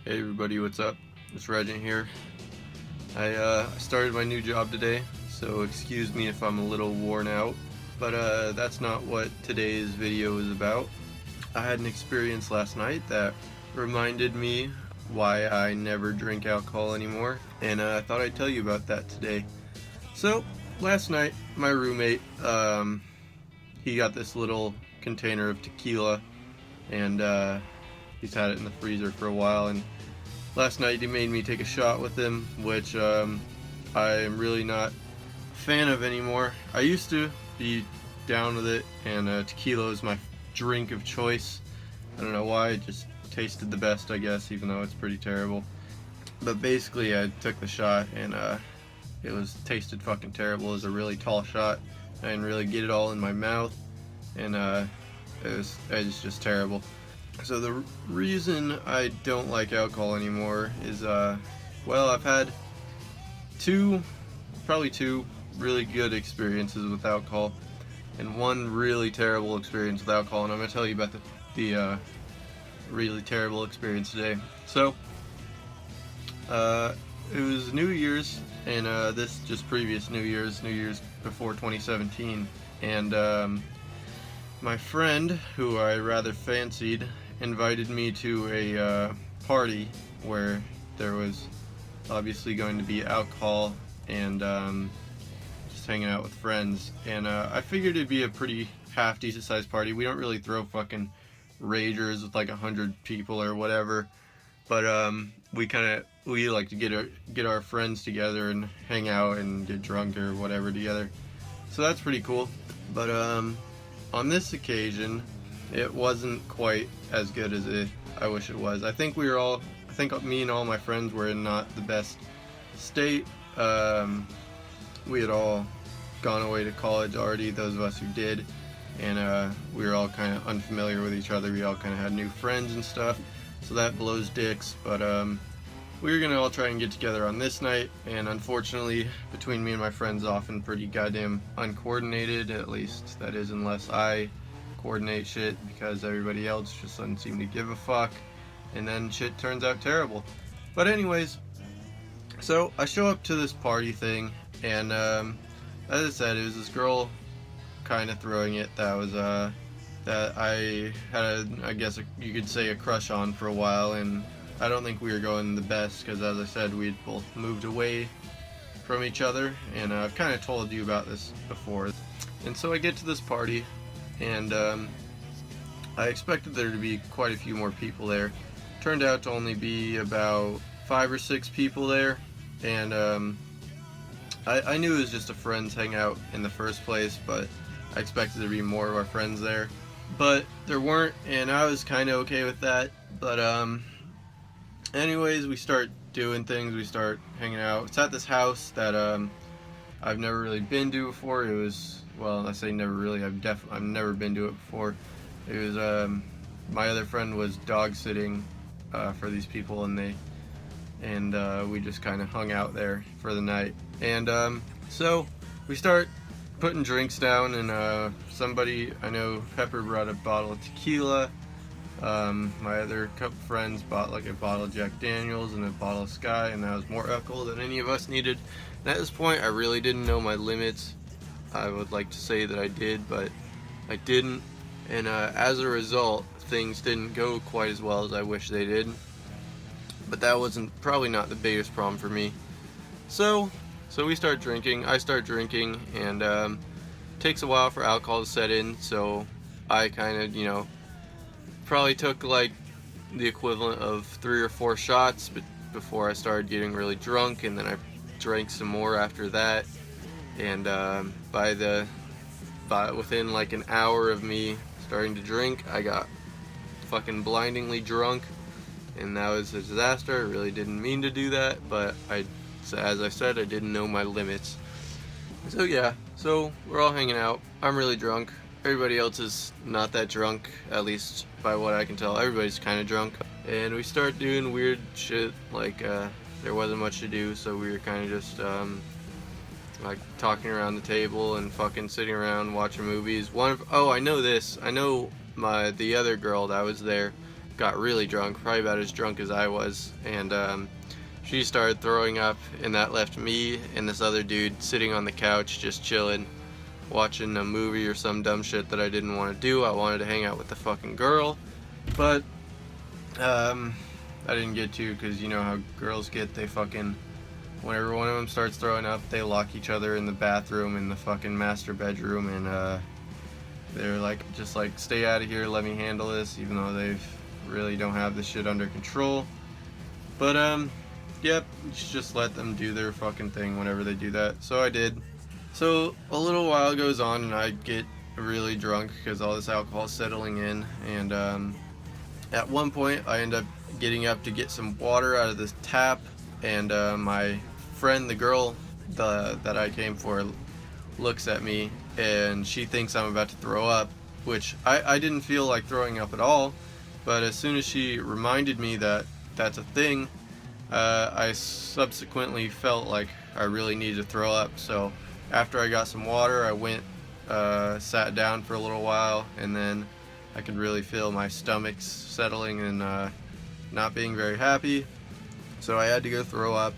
Hey everybody, what's up? It's Regent here. I started my new job today, so excuse me if I'm a little worn out, but that's not what today's video is about. I had an experience last night that reminded me why I never drink alcohol anymore, and I thought I'd tell you about that today. So, last night, my roommate, he got this little container of tequila, and he's had it in the freezer for a while, and last night he made me take a shot with him, which I am really not a fan of anymore. I used to be down with it, and tequila is my drink of choice. I don't know why, it just tasted the best, I guess, even though it's pretty terrible. But basically, I took the shot, and it tasted fucking terrible. It was a really tall shot. I didn't really get it all in my mouth, and it was just terrible. So the reason I don't like alcohol anymore is, well, I've had probably two really good experiences with alcohol, and one really terrible experience with alcohol, and I'm going to tell you about the really terrible experience today. So, it was New Year's, and this just previous New Year's before 2017, and my friend, who I rather fancied, invited me to a party where there was obviously going to be alcohol and just hanging out with friends. And I figured it'd be a pretty half decent sized party. We don't really throw fucking ragers with like 100 people or whatever, but we like to get our friends together and hang out and get drunk or whatever together. So that's pretty cool. But on this occasion, it wasn't quite as good as I wish it was. I think me and all my friends were in not the best state. We had all gone away to college already, those of us who did, and we were all kind of unfamiliar with each other. We all kind of had new friends and stuff, so that blows dicks. But we were gonna all try and get together on this night, and unfortunately, between me and my friends, often pretty goddamn uncoordinated. At least that is, unless I coordinate shit, because everybody else just doesn't seem to give a fuck, and then shit turns out terrible. But anyways, so I show up to this party thing, and as I said, it was this girl kind of throwing it that was that I had I guess you could say a crush on for a while, and I don't think we were going the best because, as I said, we'd both moved away from each other, and I've kind of told you about this before. And so I get to this party, and I expected there to be quite a few more people there. Turned out to only be about 5 or 6 people there, and I knew it was just a friends hangout in the first place, but I expected there to be more of our friends there. But there weren't, and I was kind of okay with that. But anyways, we start doing things, we start hanging out. It's at this house that I've never really been to before. It was, well, I say never really, I've never been to it before. It was, my other friend was dog sitting for these people, and we just kind of hung out there for the night. And so we start putting drinks down, and somebody, I know Pepper brought a bottle of tequila. My other couple friends bought like a bottle of Jack Daniels and a bottle of Sky, and that was more alcohol than any of us needed. And at this point, I really didn't know my limits. I would like to say that I did, but I didn't. And as a result, things didn't go quite as well as I wish they did. But that wasn't probably not the biggest problem for me. So we start drinking. I start drinking, and it takes a while for alcohol to set in. So I kind of, probably took like the equivalent of 3 or 4 shots before I started getting really drunk, and then I drank some more after that. And within like an hour of me starting to drink, I got fucking blindingly drunk, and that was a disaster. I really didn't mean to do that, but as I said, I didn't know my limits. So yeah, so we're all hanging out. I'm really drunk. Everybody else is not that drunk, at least by what I can tell. Everybody's kind of drunk, and we start doing weird shit. Like there wasn't much to do, so we were kind of just like talking around the table and fucking sitting around watching movies. I know this. I know the other girl that was there got really drunk, probably about as drunk as I was, and she started throwing up, and that left me and this other dude sitting on the couch just chilling, watching a movie or some dumb shit that I didn't want to do. I wanted to hang out with the fucking girl, but I didn't get to, because you know how girls get, they fucking, whenever one of them starts throwing up, they lock each other in the bathroom, in the fucking master bedroom, and they're like, just like, stay out of here, let me handle this, even though they really don't have this shit under control. But yep, just let them do their fucking thing whenever they do that. So I did. So a little while goes on, and I get really drunk because all this alcohol is settling in, and at one point I end up getting up to get some water out of this tap, and my friend, the girl that I came for, looks at me, and she thinks I'm about to throw up, which I didn't feel like throwing up at all, but as soon as she reminded me that that's a thing, I subsequently felt like I really needed to throw up. So after I got some water, I went, sat down for a little while, and then I could really feel my stomach settling and not being very happy. So I had to go throw up,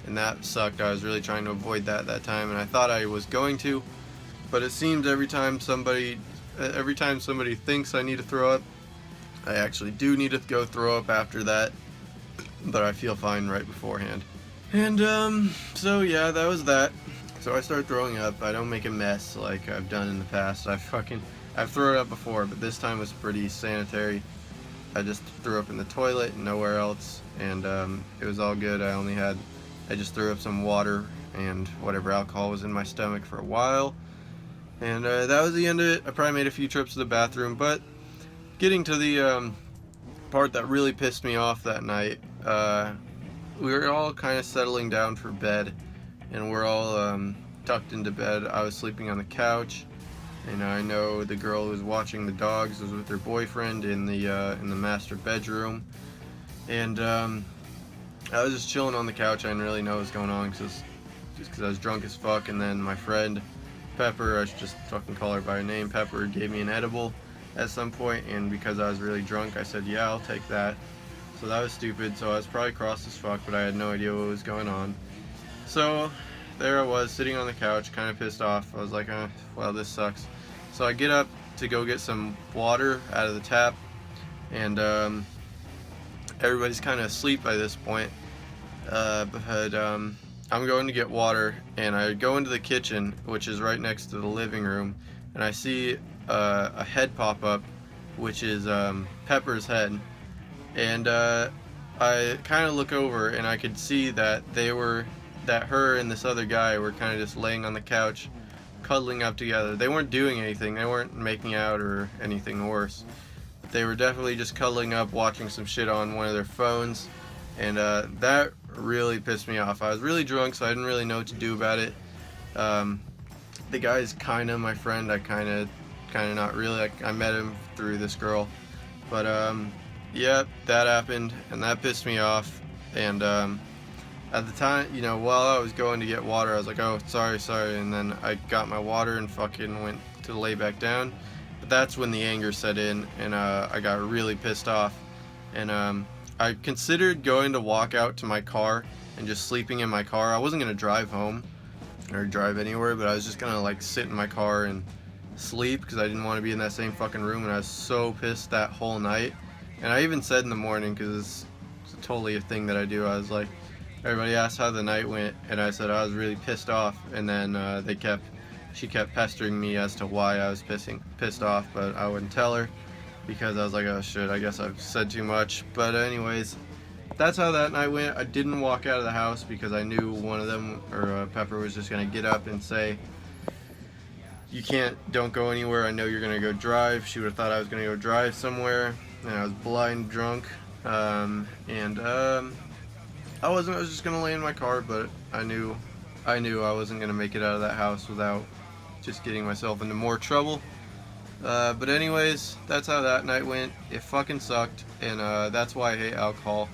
and that sucked. I was really trying to avoid that time, and I thought I was going to, but it seems every time somebody thinks I need to throw up, I actually do need to go throw up after that, but I feel fine right beforehand. And so yeah, that was that. So I start throwing up. I don't make a mess like I've done in the past. I've thrown up before, but this time was pretty sanitary. I just threw up in the toilet and nowhere else, and it was all good. I just threw up some water and whatever alcohol was in my stomach for a while, and that was the end of it. I probably made a few trips to the bathroom, but getting to the part that really pissed me off that night, we were all kind of settling down for bed, and we're all tucked into bed. I was sleeping on the couch, and I know the girl who was watching the dogs was with her boyfriend in the master bedroom, and I was just chilling on the couch. I didn't really know what was going on just because I was drunk as fuck. And then my friend Pepper, I should just fucking call her by her name, Pepper, gave me an edible at some point, and because I was really drunk, I said, yeah, I'll take that. So that was stupid. So I was probably cross as fuck, but I had no idea what was going on. So there I was, sitting on the couch, kind of pissed off. I was like, well, this sucks. So I get up to go get some water out of the tap, and everybody's kind of asleep by this point. But I'm going to get water, and I go into the kitchen, which is right next to the living room, and I see a head pop up, which is Pepper's head, and I kind of look over, and I could see that her and this other guy were kind of just laying on the couch, cuddling up together. They weren't doing anything. They weren't making out or anything worse. They were definitely just cuddling up, watching some shit on one of their phones, and that really pissed me off. I was really drunk, so I didn't really know what to do about it. The guy's kind of my friend. I kind of not really. I met him through this girl, but yeah, that happened, and that pissed me off. And at the time, while I was going to get water, I was like, oh, sorry, and then I got my water and fucking went to lay back down. But that's when the anger set in, and I got really pissed off, and I considered going to walk out to my car and just sleeping in my car. I wasn't gonna drive home or drive anywhere, but I was just gonna like sit in my car and sleep because I didn't want to be in that same fucking room, and I was so pissed that whole night. And I even said in the morning, because it's totally a thing that I do, I was like, everybody asked how the night went, and I said I was really pissed off, and then she kept pestering me as to why I was pissed off, but I wouldn't tell her because I was like, oh shit, I guess I've said too much. But anyways, that's how that night went. I didn't walk out of the house because I knew one of them, or Pepper, was just gonna get up and say, don't go anywhere, I know you're gonna go drive. She would have thought I was gonna go drive somewhere, and I was blind drunk, and I wasn't. I was just gonna lay in my car, but I knew I wasn't gonna make it out of that house without just getting myself into more trouble. But anyways, that's how that night went. It fucking sucked, and that's why I hate alcohol.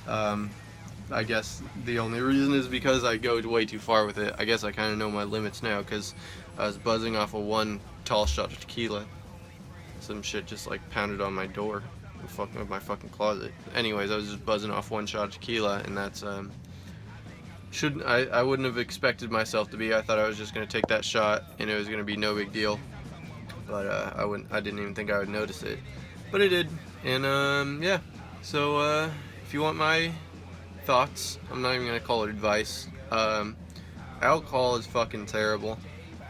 I guess the only reason is because I go way too far with it. I guess I kind of know my limits now, because I was buzzing off of one tall shot of tequila. Some shit just like pounded on my door. fucking with my fucking closet. Anyways, I was just buzzing off one shot of tequila, and that's I wouldn't have expected myself to be. I thought I was just gonna take that shot and it was gonna be no big deal. But I didn't even think I would notice it. But I did. And yeah. So if you want my thoughts, I'm not even gonna call it advice. Alcohol is fucking terrible.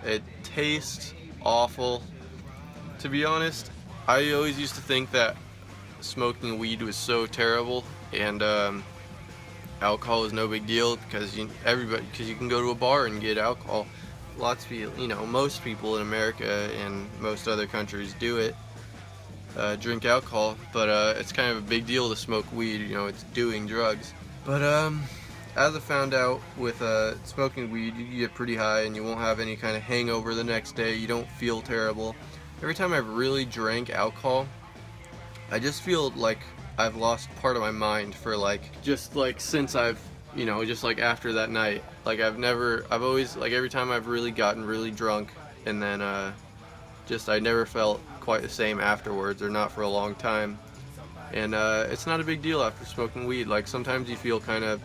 It tastes awful. To be honest, I always used to think that smoking weed was so terrible, and alcohol is no big deal because you can go to a bar and get alcohol. Lots of people, most people in America and most other countries do it, drink alcohol, but it's kind of a big deal to smoke weed. It's doing drugs. But as I found out with smoking weed, you get pretty high and you won't have any kind of hangover the next day. You don't feel terrible. Every time I've really drank alcohol, I just feel like I've lost part of my mind for since I've, just like after that night. Like I've always, like every time I've really gotten really drunk and then I never felt quite the same afterwards, or not for a long time. And it's not a big deal after smoking weed. Like sometimes you feel kind of,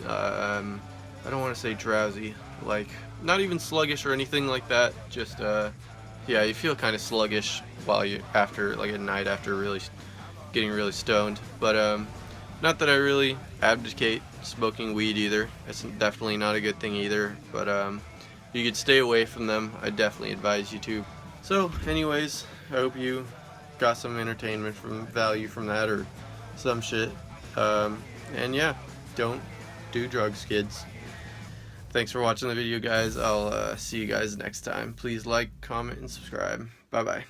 I don't want to say drowsy, like not even sluggish or anything like that. Just yeah, you feel kind of sluggish while you after like at night after really getting really stoned. But not that I really advocate smoking weed either. It's definitely not a good thing either. But you could stay away from them. I definitely advise you to. So anyways, I hope you got some entertainment value from that or some shit. And yeah, don't do drugs, kids. Thanks for watching the video, guys. I'll see you guys next time. Please like, comment, and subscribe. Bye bye.